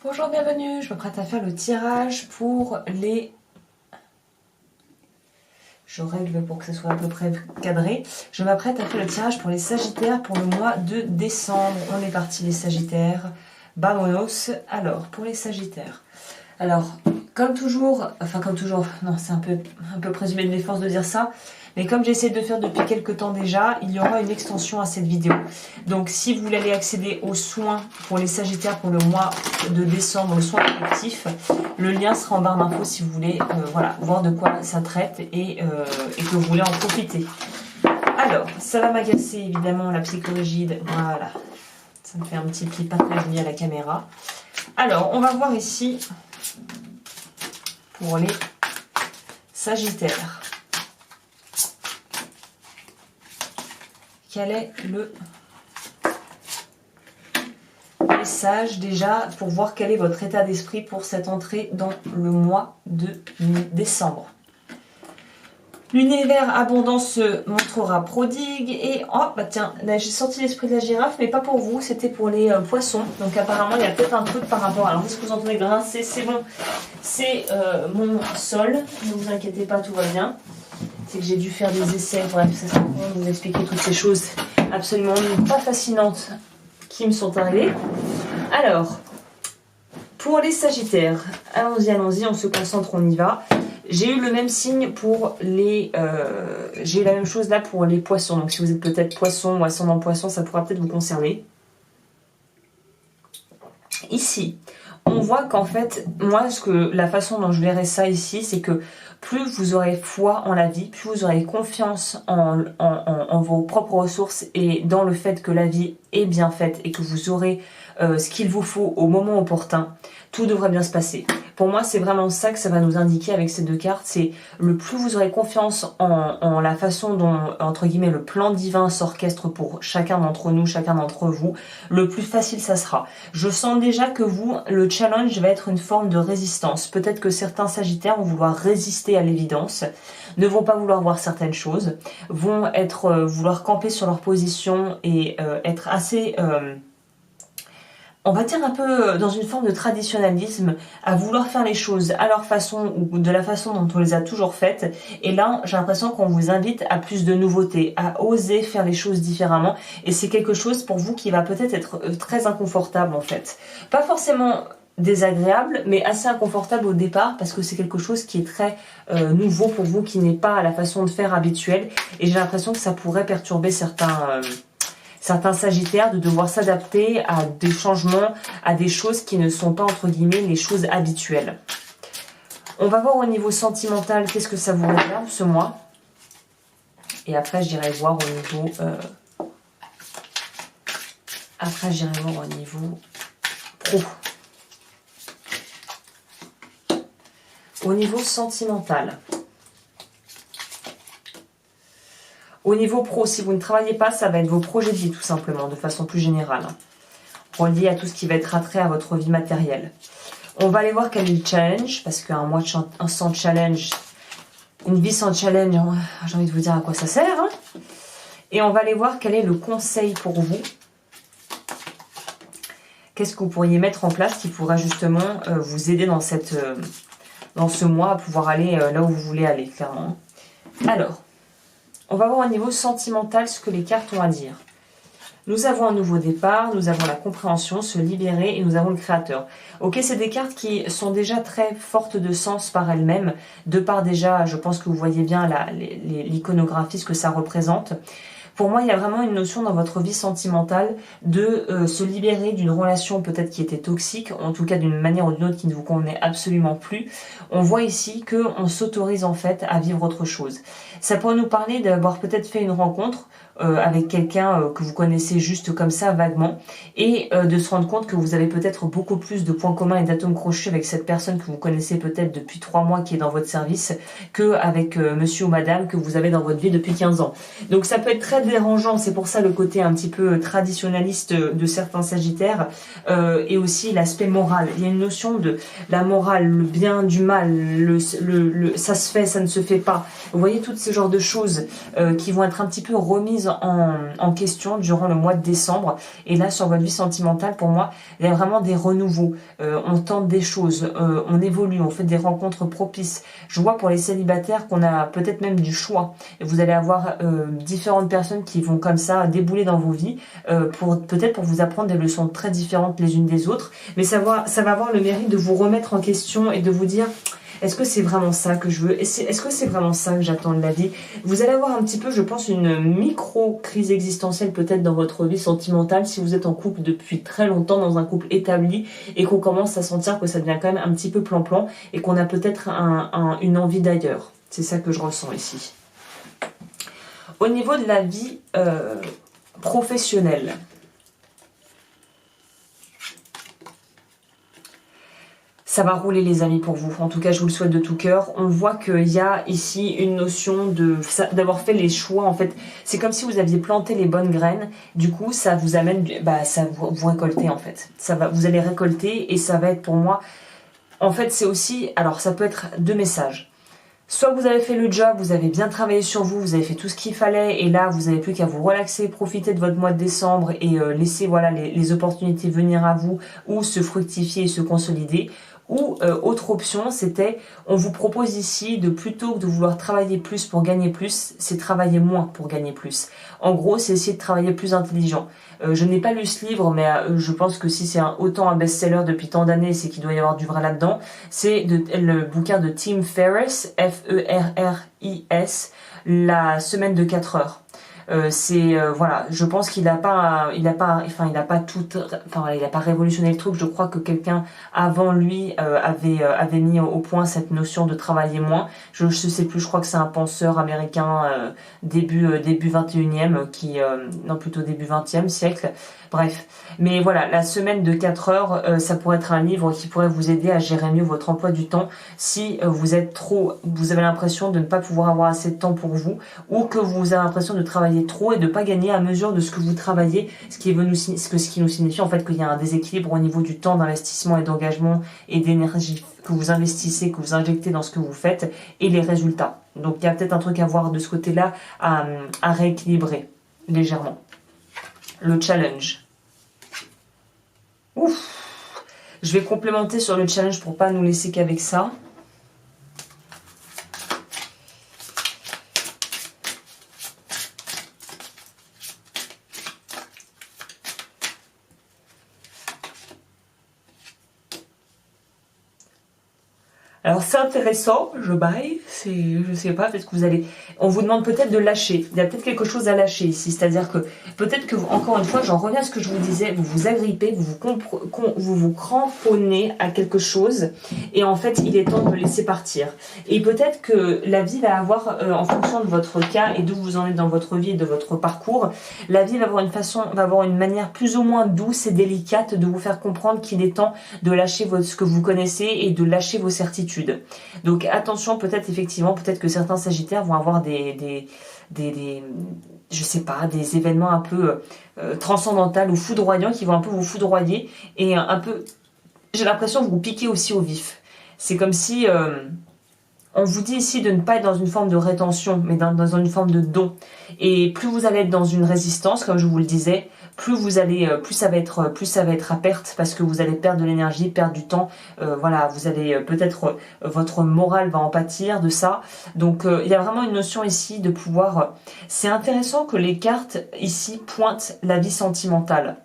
Bonjour, bienvenue, je me prête à faire le tirage pour les... Je règle pour que ce soit à peu près cadré. Je m'apprête à faire le tirage pour les Sagittaires pour le mois de décembre. On est parti les Sagittaires. Vamonos. Alors, pour les Sagittaires. Alors, comme toujours, non, c'est un peu présumé de l'effort de dire ça, mais comme j'essaie de faire depuis quelques temps déjà, il y aura une extension à cette vidéo. Donc si vous voulez aller accéder aux soins pour les Sagittaires pour le mois de décembre, le soin collectif, le lien sera en barre d'infos si vous voulez voilà, voir de quoi ça traite et que vous voulez en profiter. Alors, ça va m'agacer évidemment la psychorigide, voilà, ça me fait un petit pli pas très joli à la caméra. Alors, on va voir ici pour les Sagittaires. Quel est le message déjà pour voir quel est votre état d'esprit pour cette entrée dans le mois de décembre? L'univers abondance se montrera prodigue et oh bah tiens, là j'ai sorti l'esprit de la girafe mais pas pour vous, c'était pour les poissons. Donc apparemment il y a peut-être un truc par rapport. Alors qu'est-ce que vous entendez grincer? C'est bon, c'est mon sol, ne vous inquiétez pas, tout va bien. C'est que j'ai dû faire des essais, bref, ça sert à rien de vous expliquer toutes ces choses absolument pas fascinantes qui me sont arrivées. Alors, pour les Sagittaires, allons-y, on se concentre, on y va. J'ai eu le même signe pour les... j'ai eu la même chose là pour les poissons. Donc si vous êtes peut-être poisson ou ascendant poisson, ça pourra peut-être vous concerner. Ici, on voit qu'en fait, moi, la façon dont je verrais ça ici, c'est que plus vous aurez foi en la vie, plus vous aurez confiance en vos propres ressources et dans le fait que la vie est bien faite et que vous aurez ce qu'il vous faut au moment opportun, tout devrait bien se passer. Pour moi, c'est vraiment ça que ça va nous indiquer avec ces deux cartes. C'est le plus vous aurez confiance en la façon dont, entre guillemets, le plan divin s'orchestre pour chacun d'entre nous, chacun d'entre vous, le plus facile ça sera. Je sens déjà que vous, le challenge va être une forme de résistance. Peut-être que certains Sagittaires vont vouloir résister à l'évidence, ne vont pas vouloir voir certaines choses, vont vouloir camper sur leur position et être assez... on va dire un peu dans une forme de traditionnalisme, à vouloir faire les choses à leur façon ou de la façon dont on les a toujours faites. Et là, j'ai l'impression qu'on vous invite à plus de nouveautés, à oser faire les choses différemment. Et c'est quelque chose pour vous qui va peut-être être très inconfortable en fait. Pas forcément désagréable, mais assez inconfortable au départ parce que c'est quelque chose qui est très nouveau pour vous, qui n'est pas à la façon de faire habituelle. Et j'ai l'impression que ça pourrait perturber certains Sagittaires de devoir s'adapter à des changements, à des choses qui ne sont pas entre guillemets les choses habituelles. On va voir au niveau sentimental qu'est-ce que ça vous réserve ce mois. Et après j'irai voir au niveau... pro. Au niveau sentimental. Au niveau pro, si vous ne travaillez pas, ça va être vos projets de vie tout simplement, de façon plus générale. Relié à tout ce qui va être attrait à votre vie matérielle. On va aller voir quel est le challenge, parce qu'un mois sans challenge, une vie sans challenge, j'ai envie de vous dire à quoi ça sert. Hein. Et on va aller voir quel est le conseil pour vous. Qu'est-ce que vous pourriez mettre en place qui pourra justement vous aider dans ce mois à pouvoir aller là où vous voulez aller, clairement. Alors... on va voir au niveau sentimental ce que les cartes ont à dire. Nous avons un nouveau départ, nous avons la compréhension, se libérer et nous avons le créateur. Ok, c'est des cartes qui sont déjà très fortes de sens par elles-mêmes, de par déjà, je pense que vous voyez bien l'iconographie, ce que ça représente. Pour moi, il y a vraiment une notion dans votre vie sentimentale de se libérer d'une relation peut-être qui était toxique, en tout cas d'une manière ou d'une autre qui ne vous convenait absolument plus. On voit ici qu'on s'autorise en fait à vivre autre chose. Ça pourrait nous parler d'avoir peut-être fait une rencontre avec quelqu'un que vous connaissez juste comme ça vaguement et de se rendre compte que vous avez peut-être beaucoup plus de points communs et d'atomes crochus avec cette personne que vous connaissez peut-être depuis 3 mois qui est dans votre service qu'avec monsieur ou madame que vous avez dans votre vie depuis 15 ans. Donc ça peut être très dérangeant, c'est pour ça le côté un petit peu traditionnaliste de certains Sagittaires et aussi l'aspect moral. Il y a une notion de la morale, le bien, du mal, ça se fait, ça ne se fait pas. Vous voyez toutes ces genres de choses qui vont être un petit peu remises en question durant le mois de décembre. Et là, sur votre vie sentimentale, pour moi, il y a vraiment des renouveaux. On tente des choses, on évolue, on fait des rencontres propices. Je vois pour les célibataires qu'on a peut-être même du choix. Et vous allez avoir différentes personnes qui vont comme ça débouler dans vos vies, peut-être pour vous apprendre des leçons très différentes les unes des autres. Mais ça va avoir le mérite de vous remettre en question et de vous dire... Est-ce que c'est vraiment ça que je veux? Est-ce que c'est vraiment ça que j'attends de la vie? Vous allez avoir un petit peu, je pense, une micro-crise existentielle peut-être dans votre vie sentimentale si vous êtes en couple depuis très longtemps, dans un couple établi, et qu'on commence à sentir que ça devient quand même un petit peu plan-plan et qu'on a peut-être une envie d'ailleurs. C'est ça que je ressens ici. Au niveau de la vie professionnelle, ça va rouler les amis pour vous. En tout cas, je vous le souhaite de tout cœur. On voit qu'il y a ici une notion d'avoir fait les choix. En fait, c'est comme si vous aviez planté les bonnes graines. Du coup, ça vous amène, ça vous récoltez en fait. Vous allez récolter et ça va être pour moi. En fait, c'est aussi, alors ça peut être deux messages. Soit vous avez fait le job, vous avez bien travaillé sur vous, vous avez fait tout ce qu'il fallait et là vous n'avez plus qu'à vous relaxer, profiter de votre mois de décembre et laisser voilà les opportunités venir à vous ou se fructifier et se consolider. Ou autre option, c'était, on vous propose ici de plutôt que de vouloir travailler plus pour gagner plus, c'est travailler moins pour gagner plus. En gros, c'est essayer de travailler plus intelligent. Je n'ai pas lu ce livre, mais je pense que si c'est autant un best-seller depuis tant d'années, c'est qu'il doit y avoir du vrai là-dedans. C'est le bouquin de Tim Ferriss, F-E-R-R-I-S, La semaine de 4 heures. Voilà, je pense qu'il n'a pas révolutionné le truc. Je crois que quelqu'un avant lui avait mis au point cette notion de travailler moins. Je sais plus, je crois que c'est un penseur américain début 21e non plutôt début 20e siècle. Bref, mais voilà, la semaine de 4 heures, ça pourrait être un livre qui pourrait vous aider à gérer mieux votre emploi du temps si vous avez l'impression de ne pas pouvoir avoir assez de temps pour vous ou que vous avez l'impression de travailler trop et de pas gagner à mesure de ce que vous travaillez, ce qui nous signifie en fait qu'il y a un déséquilibre au niveau du temps d'investissement et d'engagement et d'énergie que vous investissez, que vous injectez dans ce que vous faites et les résultats. Donc il y a peut-être un truc à voir de ce côté-là à rééquilibrer légèrement. Le challenge. Ouf. Je vais complémenter sur le challenge pour pas nous laisser qu'avec ça. Alors c'est intéressant, je baille, je sais pas, peut-être que on vous demande peut-être de lâcher, il y a peut-être quelque chose à lâcher ici, c'est-à-dire que peut-être que, encore une fois, j'en reviens à ce que je vous disais, vous vous agrippez, vous vous cramponnez à quelque chose, et en fait il est temps de le laisser partir. Et peut-être que la vie va avoir, en fonction de votre cas et d'où vous en êtes dans votre vie et de votre parcours, la vie va avoir une manière plus ou moins douce et délicate de vous faire comprendre qu'il est temps de lâcher ce que vous connaissez et de lâcher vos certitudes. Donc attention, peut-être que certains sagittaires vont avoir je sais pas, des événements un peu transcendantaux ou foudroyants qui vont un peu vous foudroyer et un peu, j'ai l'impression, vous piquer aussi au vif. C'est comme si on vous dit ici de ne pas être dans une forme de rétention, mais dans une forme de don. Et plus vous allez être dans une résistance, comme je vous le disais, plus ça va être à perte parce que vous allez perdre de l'énergie, perdre du temps. Voilà, vous allez peut-être votre morale va en pâtir de ça. Donc il y a vraiment une notion ici de pouvoir. C'est intéressant que les cartes ici pointent la vie sentimentale.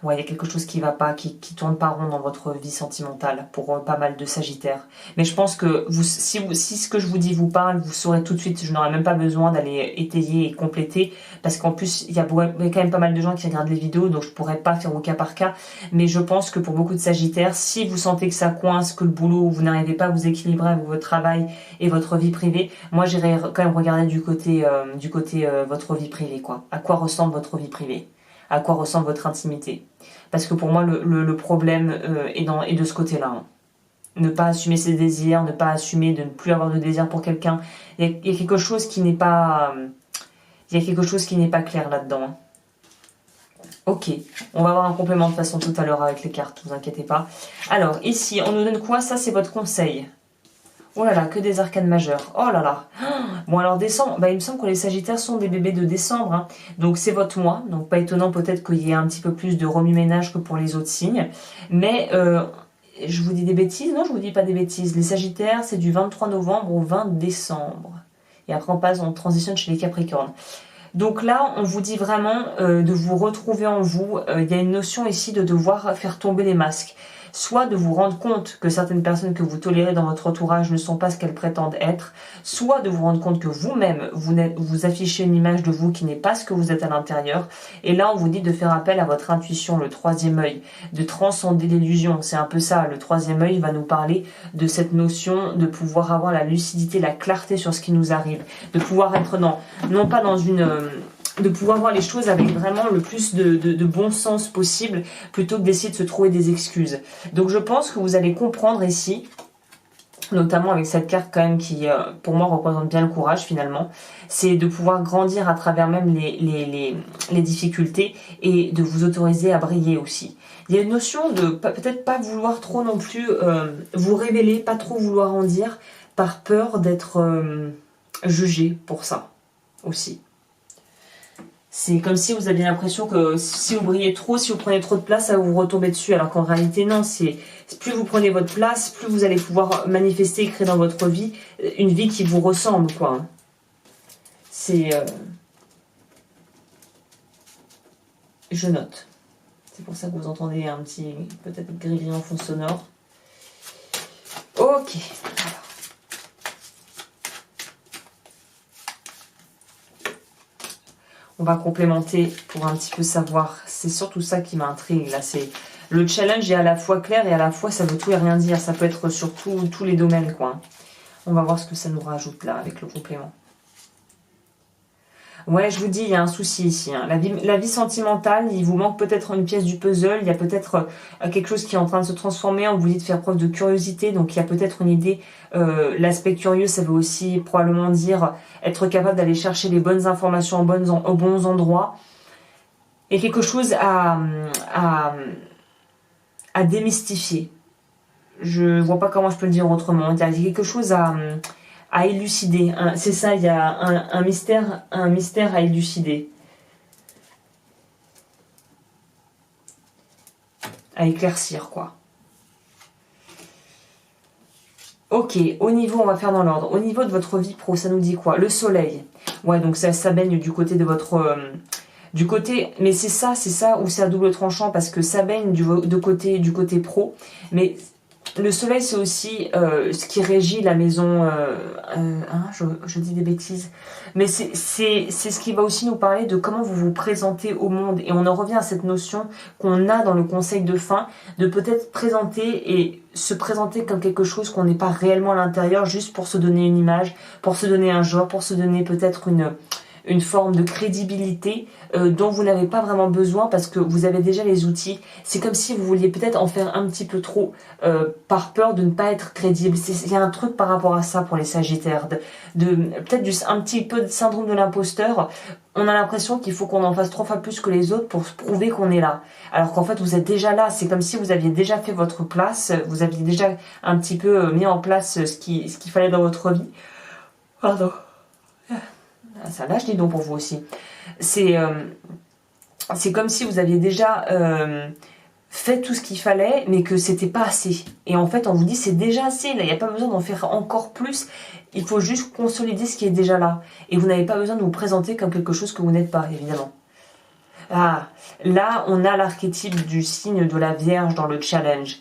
Ouais, il y a quelque chose qui va pas, qui tourne pas rond dans votre vie sentimentale pour pas mal de sagittaires. Mais je pense que si ce que je vous dis vous parle, vous saurez tout de suite, je n'aurai même pas besoin d'aller étayer et compléter, parce qu'en plus, il y a quand même pas mal de gens qui regardent les vidéos, donc je pourrais pas faire au cas par cas. Mais je pense que pour beaucoup de sagittaires, si vous sentez que ça coince, que le boulot, vous n'arrivez pas à vous équilibrer avec votre travail et votre vie privée, moi j'irai quand même regarder du côté votre vie privée, quoi. À quoi ressemble votre vie privée? À quoi ressemble votre intimité. Parce que pour moi, le problème est de ce côté-là. Hein. Ne pas assumer ses désirs, ne pas assumer de ne plus avoir de désir pour quelqu'un. Il y a quelque chose qui n'est pas... il y a quelque chose qui n'est pas clair là-dedans. Hein. Ok, on va avoir un complément de toute façon tout à l'heure avec les cartes, ne vous inquiétez pas. Alors, ici, on nous donne quoi? Ça, c'est votre conseil. Oh là là, que des arcanes majeures. Oh là là. Bon alors décembre, bah, il me semble que les Sagittaires sont des bébés de décembre. Hein. Donc c'est votre mois. Donc pas étonnant peut-être qu'il y ait un petit peu plus de remue-ménage que pour les autres signes. Mais je vous dis des bêtises? Non, je vous dis pas des bêtises. Les Sagittaires, c'est du 23 novembre au 20 décembre. Et après on passe, on transitionne chez les Capricornes. Donc là, on vous dit vraiment de vous retrouver en vous. Il y a une notion ici de devoir faire tomber les masques. Soit de vous rendre compte que certaines personnes que vous tolérez dans votre entourage ne sont pas ce qu'elles prétendent être, soit de vous rendre compte que vous-même, vous affichez une image de vous qui n'est pas ce que vous êtes à l'intérieur. Et là, on vous dit de faire appel à votre intuition, le troisième œil, de transcender l'illusion. C'est un peu ça, le troisième œil va nous parler de cette notion de pouvoir avoir la lucidité, la clarté sur ce qui nous arrive, de pouvoir être non pas dans une... de pouvoir voir les choses avec vraiment le plus de bon sens possible, plutôt que d'essayer de se trouver des excuses. Donc je pense que vous allez comprendre ici, notamment avec cette carte quand même qui, pour moi, représente bien le courage finalement, c'est de pouvoir grandir à travers même les difficultés et de vous autoriser à briller aussi. Il y a une notion de peut-être pas vouloir trop non plus vous révéler, pas trop vouloir en dire, par peur d'être jugé pour ça aussi. C'est comme si vous aviez l'impression que si vous brillez trop, si vous prenez trop de place, ça va vous retomber dessus. Alors qu'en réalité, non. C'est plus vous prenez votre place, plus vous allez pouvoir manifester et créer dans votre vie une vie qui vous ressemble, quoi. C'est... Je note. C'est pour ça que vous entendez un petit... peut-être gris en fond sonore. Ok. On va complémenter pour un petit peu savoir. C'est surtout ça qui m'intrigue. Là, c'est le challenge est à la fois clair et à la fois ça veut tout et rien dire. Ça peut être sur tous les domaines, quoi. On va voir ce que ça nous rajoute là avec le complément. Ouais, je vous dis, il y a un souci ici. Hein. La vie sentimentale, il vous manque peut-être une pièce du puzzle. Il y a peut-être quelque chose qui est en train de se transformer. On vous dit de faire preuve de curiosité. Donc, il y a peut-être une idée. L'aspect curieux, ça veut aussi probablement dire être capable d'aller chercher les bonnes informations aux bons endroits. Et quelque chose à démystifier. Je vois pas comment je peux le dire autrement. Il y a quelque chose à élucider. C'est ça, il y a un mystère à élucider. À éclaircir, quoi. Ok, au niveau, on va faire dans l'ordre. Au niveau de votre vie pro, ça nous dit quoi? Le soleil. Ouais, donc ça baigne du côté de votre... du côté... Mais c'est ça où c'est à double tranchant, parce que ça baigne du côté pro. Mais... Le soleil, c'est aussi ce qui régit la maison... je dis des bêtises. Mais c'est ce qui va aussi nous parler de comment vous vous présentez au monde. Et on en revient à cette notion qu'on a dans le conseil de fin, de peut-être présenter et se présenter comme quelque chose qu'on n'est pas réellement à l'intérieur, juste pour se donner une image, pour se donner un genre, pour se donner peut-être une forme de crédibilité dont vous n'avez pas vraiment besoin parce que vous avez déjà les outils. C'est comme si vous vouliez peut-être en faire un petit peu trop par peur de ne pas être crédible. Il y a un truc par rapport à ça pour les Sagittaires, peut-être un petit peu de syndrome de l'imposteur. On a l'impression qu'il faut qu'on en fasse 3 fois plus que les autres pour prouver qu'on est là. Alors qu'en fait, vous êtes déjà là. C'est comme si vous aviez déjà fait votre place, vous aviez déjà un petit peu mis en place ce qu'il fallait dans votre vie. Pardon. Ça lâche, dis donc, pour vous aussi. C'est comme si vous aviez déjà fait tout ce qu'il fallait, mais que c'était pas assez. Et en fait, on vous dit c'est déjà assez. Là, il n'y a pas besoin d'en faire encore plus. Il faut juste consolider ce qui est déjà là. Et vous n'avez pas besoin de vous présenter comme quelque chose que vous n'êtes pas, évidemment. Ah, là, on a l'archétype du signe de la Vierge dans le challenge.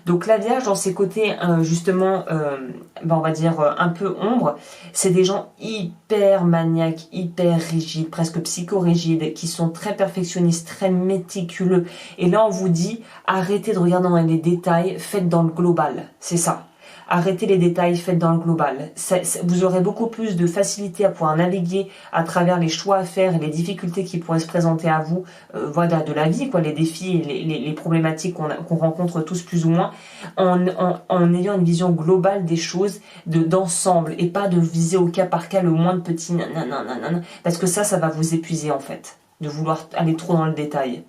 Donc la Vierge, dans ses côtés, justement, on va dire un peu ombre, c'est des gens hyper maniaques, hyper rigides, presque psychorigides, qui sont très perfectionnistes, très méticuleux. Et là, on vous dit, arrêtez de regarder dans les détails, faites dans le global. C'est ça. Arrêtez les détails, faites dans le global. Vous aurez beaucoup plus de facilité à pouvoir naviguer à travers les choix à faire et les difficultés qui pourraient se présenter à vous, voilà, de la vie, quoi, les défis et les problématiques qu'on rencontre tous plus ou moins, en ayant une vision globale des choses, d'ensemble, et pas de viser au cas par cas le moindre petit nanana, parce que ça va vous épuiser en fait, de vouloir aller trop dans le détail.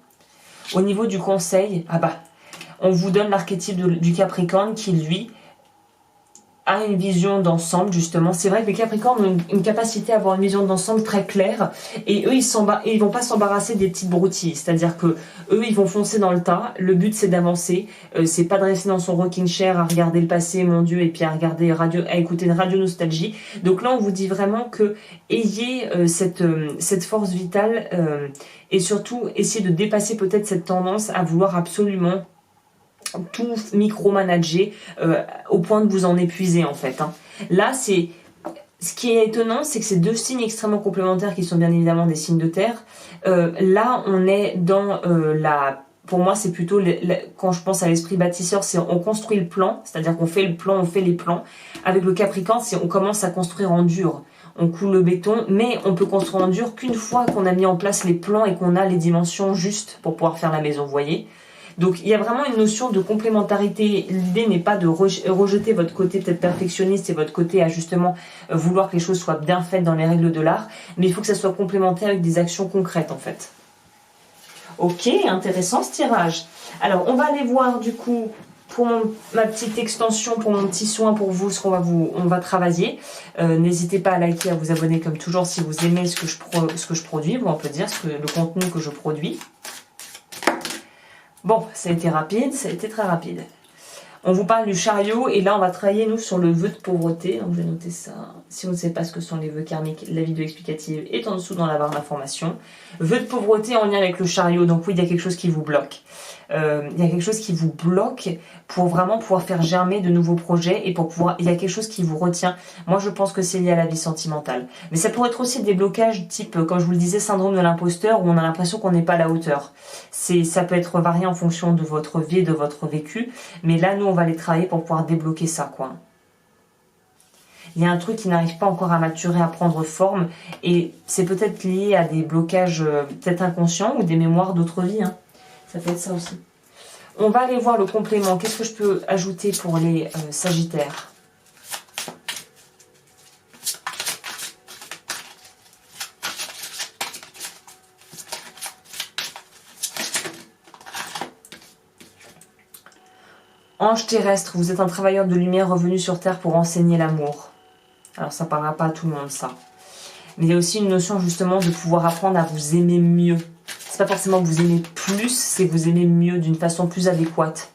Au niveau du conseil, on vous donne l'archétype du Capricorne qui, lui, a une vision d'ensemble justement. C'est vrai que les Capricornes ont une capacité à avoir une vision d'ensemble très claire et eux ils vont pas s'embarrasser des petites broutilles, c'est-à-dire que eux ils vont foncer dans le tas. Le but c'est d'avancer, c'est pas de rester dans son rocking chair à regarder le passé, mon Dieu, et puis à écouter une radio nostalgie. Donc là on vous dit vraiment que ayez cette force vitale et surtout essayez de dépasser peut-être cette tendance à vouloir absolument tout micromanager au point de vous en épuiser en fait. Là, ce qui est étonnant, c'est que ces deux signes extrêmement complémentaires qui sont bien évidemment des signes de terre, là on est dans pour moi c'est plutôt, quand je pense à l'esprit bâtisseur, c'est on construit le plan, c'est-à-dire qu'on fait le plan, on fait les plans. Avec le Capricorne, c'est on commence à construire en dur. On coule le béton, mais on peut construire en dur qu'une fois qu'on a mis en place les plans et qu'on a les dimensions justes pour pouvoir faire la maison, vous voyez. Donc il y a vraiment une notion de complémentarité. L'idée n'est pas de rejeter votre côté peut-être perfectionniste et votre côté à justement vouloir que les choses soient bien faites dans les règles de l'art, mais il faut que ça soit complémenté avec des actions concrètes en fait. Ok, intéressant ce tirage. Alors on va aller voir du coup pour ma petite extension, pour mon petit soin pour vous, ce qu'on va travailler. N'hésitez pas à liker, à vous abonner comme toujours si vous aimez ce que je produis, ou on peut dire le contenu que je produis. Bon, ça a été rapide, ça a été très rapide. On vous parle du chariot et là on va travailler nous sur le vœu de pauvreté. Donc je vais noter ça. Si vous ne savez pas ce que sont les vœux karmiques, la vidéo explicative est en dessous dans la barre d'information. Vœu de pauvreté en lien avec le chariot. Donc oui, il y a quelque chose qui vous bloque. Il y a quelque chose qui vous bloque pour vraiment pouvoir faire germer de nouveaux projets et il y a quelque chose qui vous retient. Moi je pense que c'est lié à la vie sentimentale. Mais ça pourrait être aussi des blocages type, comme je vous le disais, syndrome de l'imposteur où on a l'impression qu'on n'est pas à la hauteur. Ça peut être varié en fonction de votre vie et de votre vécu. Mais là nous on va les travailler pour pouvoir débloquer ça quoi. Il y a un truc qui n'arrive pas encore à maturer, à prendre forme et c'est peut-être lié à des blocages peut-être inconscients ou des mémoires d'autres vies. Ça peut être ça aussi. On va aller voir le complément. Qu'est-ce que je peux ajouter pour les Sagittaires ? Ange terrestre, vous êtes un travailleur de lumière revenu sur Terre pour enseigner l'amour. Alors ça ne parlera pas à tout le monde ça. Mais il y a aussi une notion justement de pouvoir apprendre à vous aimer mieux. C'est pas forcément que vous aimez plus, c'est que vous aimez mieux d'une façon plus adéquate.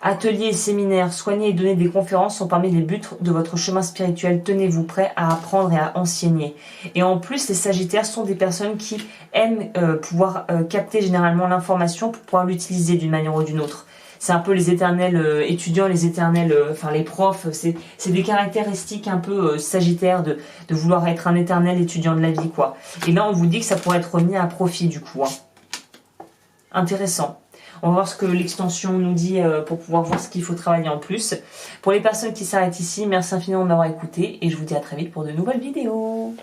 Ateliers et séminaires, soigner et donner des conférences sont parmi les buts de votre chemin spirituel. Tenez-vous prêt à apprendre et à enseigner. Et en plus, les Sagittaires sont des personnes qui aiment pouvoir capter généralement l'information pour pouvoir l'utiliser d'une manière ou d'une autre. C'est un peu les éternels étudiants, les profs, c'est des caractéristiques un peu sagittaires de vouloir être un éternel étudiant de la vie, quoi. Et là, on vous dit que ça pourrait être mis à profit, du coup. Intéressant. On va voir ce que l'extension nous dit pour pouvoir voir ce qu'il faut travailler en plus. Pour les personnes qui s'arrêtent ici, merci infiniment de m'avoir écouté et je vous dis à très vite pour de nouvelles vidéos.